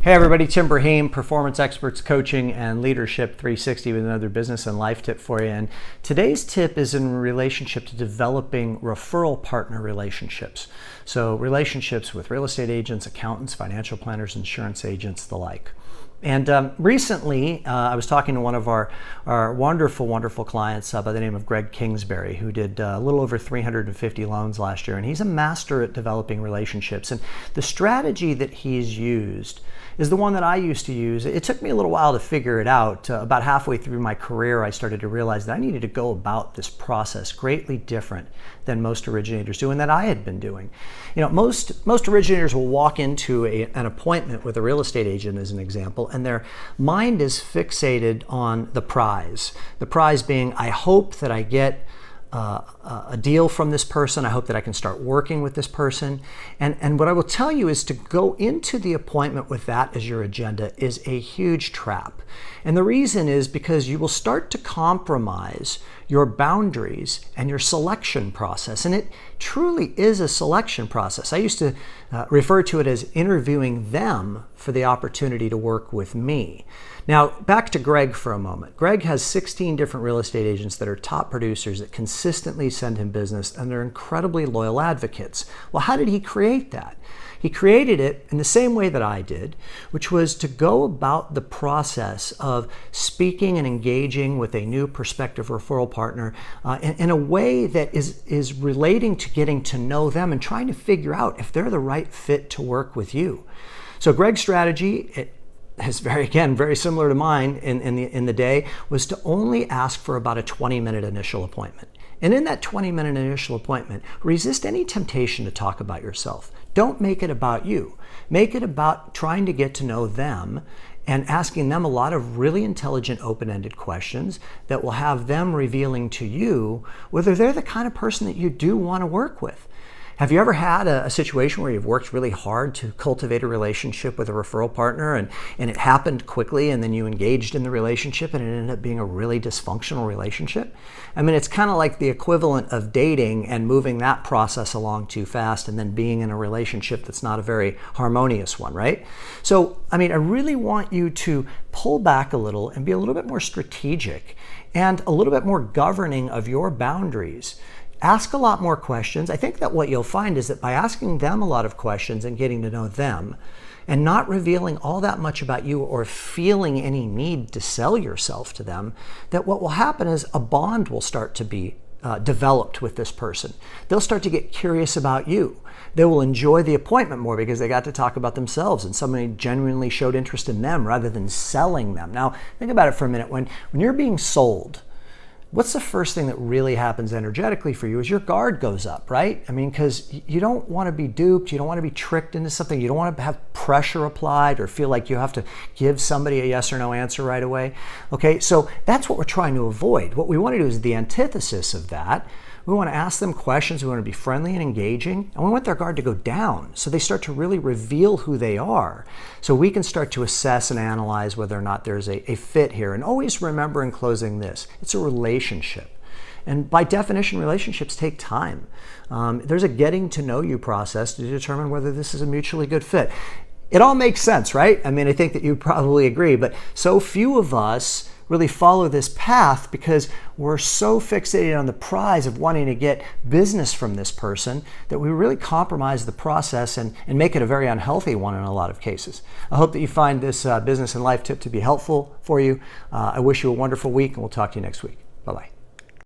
Hey everybody, Tim Brahim, Performance Experts Coaching and Leadership 360 with another business and life tip for you. And today's tip is in relationship to developing referral partner relationships. So relationships with real estate agents, accountants, financial planners, insurance agents, the like. And recently, I was talking to one of our wonderful clients by the name of Greg Kingsbury, who did a little over 350 loans last year. And he's a master at developing relationships. And the strategy that he's used is the one that I used to use. It took me a little while to figure it out. About halfway through my career, I started to realize that I needed to go about this process greatly different than most originators do and that I had been doing. You know, most originators will walk into an appointment with a real estate agent, as an example, and their mind is fixated on the prize. The prize being, I hope that I get a deal from this person. I hope that I can start working with this person. And what I will tell you is to go into the appointment with that as your agenda is a huge trap. And the reason is because you will start to compromise your boundaries and your selection process. And it truly is a selection process. I used to refer to it as interviewing them for the opportunity to work with me. Now, back to Greg for a moment. Greg has 16 different real estate agents that are top producers that consistently send him business, and they're incredibly loyal advocates. Well, how did he create that? He created it in the same way that I did, which was to go about the process of speaking and engaging with a new prospective referral partner in a way that is relating to getting to know them and trying to figure out if they're the right fit to work with you. So Greg's strategy, is very similar to mine in the day, was to only ask for about a 20-minute initial appointment. And in that 20-minute initial appointment, resist any temptation to talk about yourself. Don't make it about you. Make it about trying to get to know them and asking them a lot of really intelligent, open-ended questions that will have them revealing to you whether they're the kind of person that you do want to work with. Have you ever had a situation where you've worked really hard to cultivate a relationship with a referral partner and it happened quickly and then you engaged in the relationship and it ended up being a really dysfunctional relationship? I mean, it's kind of like the equivalent of dating and moving that process along too fast and then being in a relationship that's not a very harmonious one, right? So, I mean, I really want you to pull back a little and be a little bit more strategic and a little bit more governing of your boundaries. Ask a lot more questions. I think that what you'll find is that by asking them a lot of questions and getting to know them and not revealing all that much about you or feeling any need to sell yourself to them, that what will happen is a bond will start to be developed with this person. They'll start to get curious about you. They will enjoy the appointment more because they got to talk about themselves and somebody genuinely showed interest in them rather than selling them. Now, think about it for a minute. When you're being sold, what's the first thing that really happens energetically for you is your guard goes up, right? I mean, because you don't want to be duped. You don't want to be tricked into something. You don't want to have pressure applied or feel like you have to give somebody a yes or no answer right away. Okay, so that's what we're trying to avoid. What we want to do is the antithesis of that. We want to ask them questions. We want to be friendly and engaging. And we want their guard to go down so they start to really reveal who they are. So we can start to assess and analyze whether or not there's a fit here. And always remember in closing this, it's a relationship. And by definition, relationships take time. There's a getting to know you process to determine whether this is a mutually good fit. It all makes sense, right? I mean, I think that you probably agree, but so few of us really follow this path because we're so fixated on the prize of wanting to get business from this person that we really compromise the process and make it a very unhealthy one in a lot of cases. I hope that you find this business and life tip to be helpful for you. I wish you a wonderful week and we'll talk to you next week. Bye-bye.